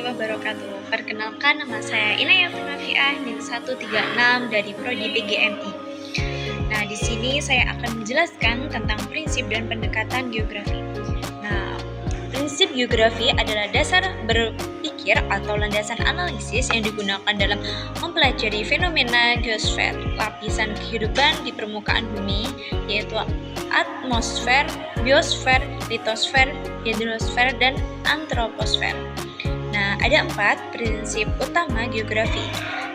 wabarakatuh. Perkenalkan, nama saya Inayah Nafiah NIM 136 dari Prodi PGMI. Nah, di sini saya akan menjelaskan tentang prinsip dan pendekatan geografi. Nah, prinsip geografi adalah dasar berpikir atau landasan analisis yang digunakan dalam mempelajari fenomena geosfer, lapisan kehidupan di permukaan bumi, yaitu atmosfer, biosfer, litosfer, hidrosfer, dan antroposfer. Nah, ada 4 prinsip utama geografi.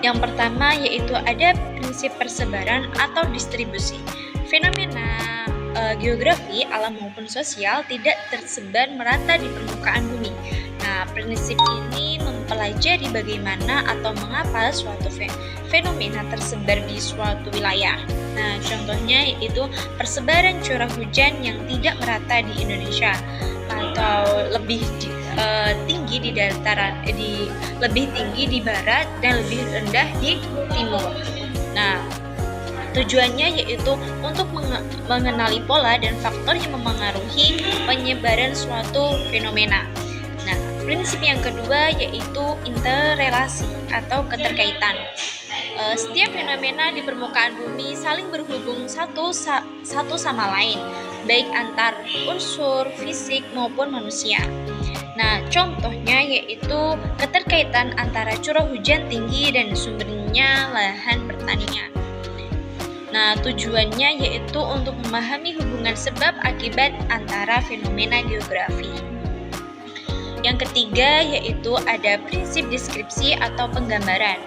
Yang pertama yaitu ada prinsip persebaran atau distribusi. Fenomena geografi, alam maupun sosial tidak tersebar merata di permukaan bumi. Nah, prinsip ini mempelajari bagaimana atau mengapa suatu fenomena tersebar di suatu wilayah. Nah, contohnya yaitu persebaran curah hujan yang tidak merata di Indonesia atau lebih tinggi di dataran lebih tinggi di barat dan lebih rendah di timur. Nah, tujuannya yaitu untuk mengenali pola dan faktor yang memengaruhi penyebaran suatu fenomena. Nah, prinsip yang kedua yaitu interrelasi atau keterkaitan. Setiap fenomena di permukaan bumi saling berhubung satu sama lain, baik antar unsur fisik maupun manusia. Nah, contohnya yaitu keterkaitan antara curah hujan tinggi dan sumbernya lahan pertanian. Nah, tujuannya yaitu untuk memahami hubungan sebab akibat antara fenomena geografi. Yang ketiga yaitu ada prinsip deskripsi atau penggambaran.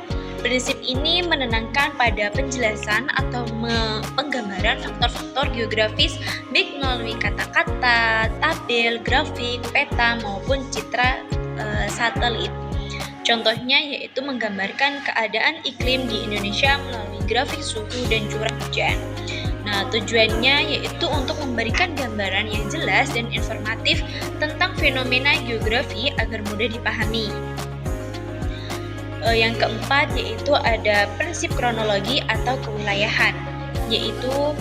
Prinsip ini menenangkan pada penjelasan atau penggambaran faktor-faktor geografis baik melalui kata-kata, tabel, grafik, peta maupun citra satelit. Contohnya yaitu menggambarkan keadaan iklim di Indonesia melalui grafik suhu dan curah hujan. Nah, tujuannya yaitu untuk memberikan gambaran yang jelas dan informatif tentang fenomena geografi agar mudah dipahami. Yang keempat yaitu ada prinsip kronologi atau kewilayahan, yaitu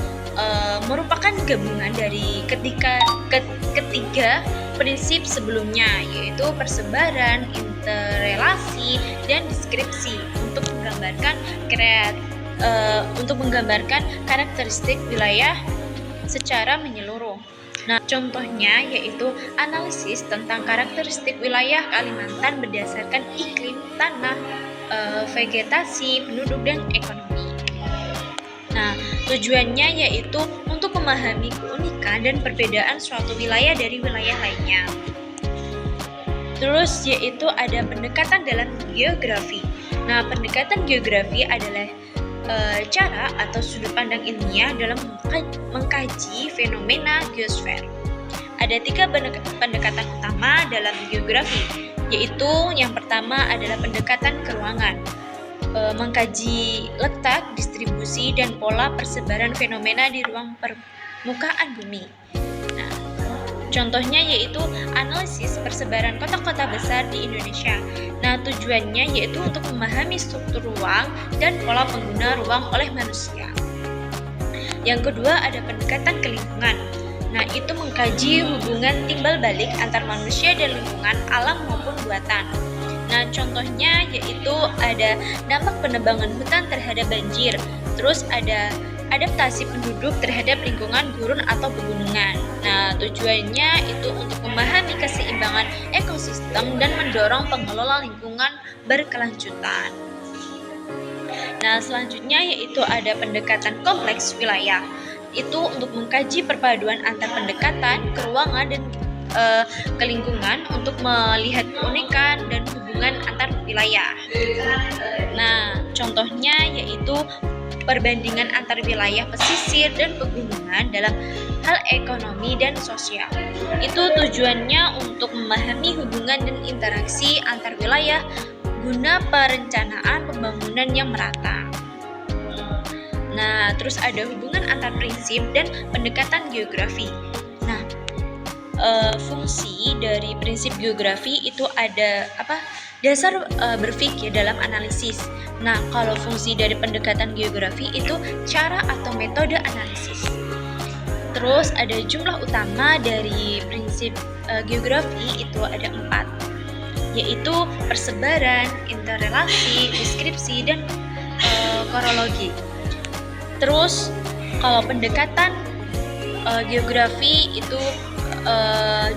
merupakan gabungan dari ketiga prinsip sebelumnya, yaitu persebaran, interrelasi, dan deskripsi untuk menggambarkan karakteristik wilayah secara menyeluruh. Nah, contohnya yaitu analisis tentang karakteristik wilayah Kalimantan berdasarkan iklim, tanah, vegetasi, penduduk, dan ekonomi. Nah, tujuannya yaitu untuk memahami keunikan dan perbedaan suatu wilayah dari wilayah lainnya. Terus yaitu ada pendekatan dalam geografi. Nah, pendekatan geografi adalah cara atau sudut pandang ilmiah dalam mengkaji fenomena geosfer. Ada 3 pendekatan utama dalam geografi, yaitu yang pertama adalah pendekatan keruangan, mengkaji letak, distribusi, dan pola persebaran fenomena di ruang permukaan bumi. Nah, contohnya yaitu analisis persebaran kota-kota besar di Indonesia. Nah, tujuannya yaitu untuk memahami struktur ruang dan pola pengguna ruang oleh manusia. Yang kedua ada pendekatan ke lingkungan. Nah, itu mengkaji hubungan timbal balik antar manusia dan lingkungan alam maupun buatan. Nah, contohnya yaitu ada dampak penebangan hutan terhadap banjir. Terus ada adaptasi penduduk terhadap lingkungan gurun atau pegunungan. Nah, tujuannya itu untuk memahami keseimbangan ekosistem dan mendorong pengelola lingkungan berkelanjutan. Nah, selanjutnya yaitu ada pendekatan kompleks wilayah. Itu untuk mengkaji perpaduan antar pendekatan, keruangan, dan ke lingkungan untuk melihat keunikan dan hubungan antar wilayah. Nah, contohnya yaitu perbandingan antar wilayah pesisir dan pegunungan dalam hal ekonomi dan sosial. Itu tujuannya untuk memahami hubungan dan interaksi antar wilayah guna perencanaan pembangunan yang merata. Nah, terus ada hubungan antar prinsip dan pendekatan geografi. Nah, fungsi dari prinsip geografi itu ada dasar berpikir dalam analisis. Nah, kalau fungsi dari pendekatan geografi itu cara atau metode analisis. Terus ada jumlah utama dari prinsip geografi itu ada 4. yaitu persebaran, interrelasi, deskripsi, dan korologi. Terus kalau pendekatan geografi itu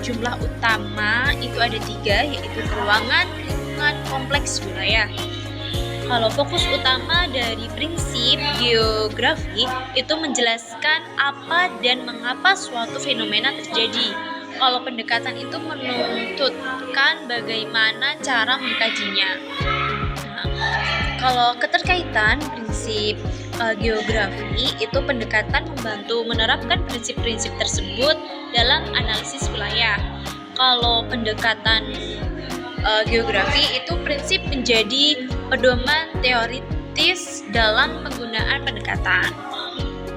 jumlah utama itu ada 3, yaitu keruangan, lingkungan, kompleks wilayah. Kalau fokus utama dari prinsip geografi itu menjelaskan apa dan mengapa suatu fenomena terjadi. Kalau pendekatan itu menuntutkan bagaimana cara mengkajinya. Nah, kalau keterkaitan prinsip geografi itu pendekatan membantu menerapkan prinsip-prinsip tersebut dalam analisis wilayah. Kalau pendekatan geografi itu prinsip menjadi pedoman teoritis dalam penggunaan pendekatan.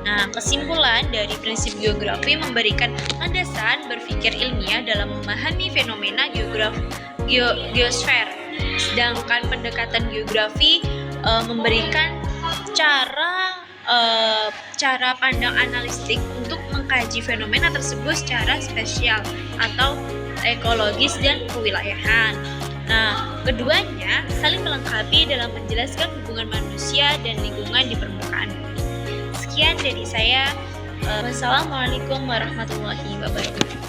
Nah, kesimpulan dari prinsip geografi memberikan landasan berpikir ilmiah dalam memahami fenomena geosfer. Sedangkan pendekatan geografi memberikan cara pandang analitik untuk mengkaji fenomena tersebut secara spesial atau ekologis dan kewilayahan. Nah, keduanya saling melengkapi dalam menjelaskan hubungan manusia dan lingkungan di permukaan bumi. Sekian dari saya. Wassalamualaikum warahmatullahi wabarakatuh.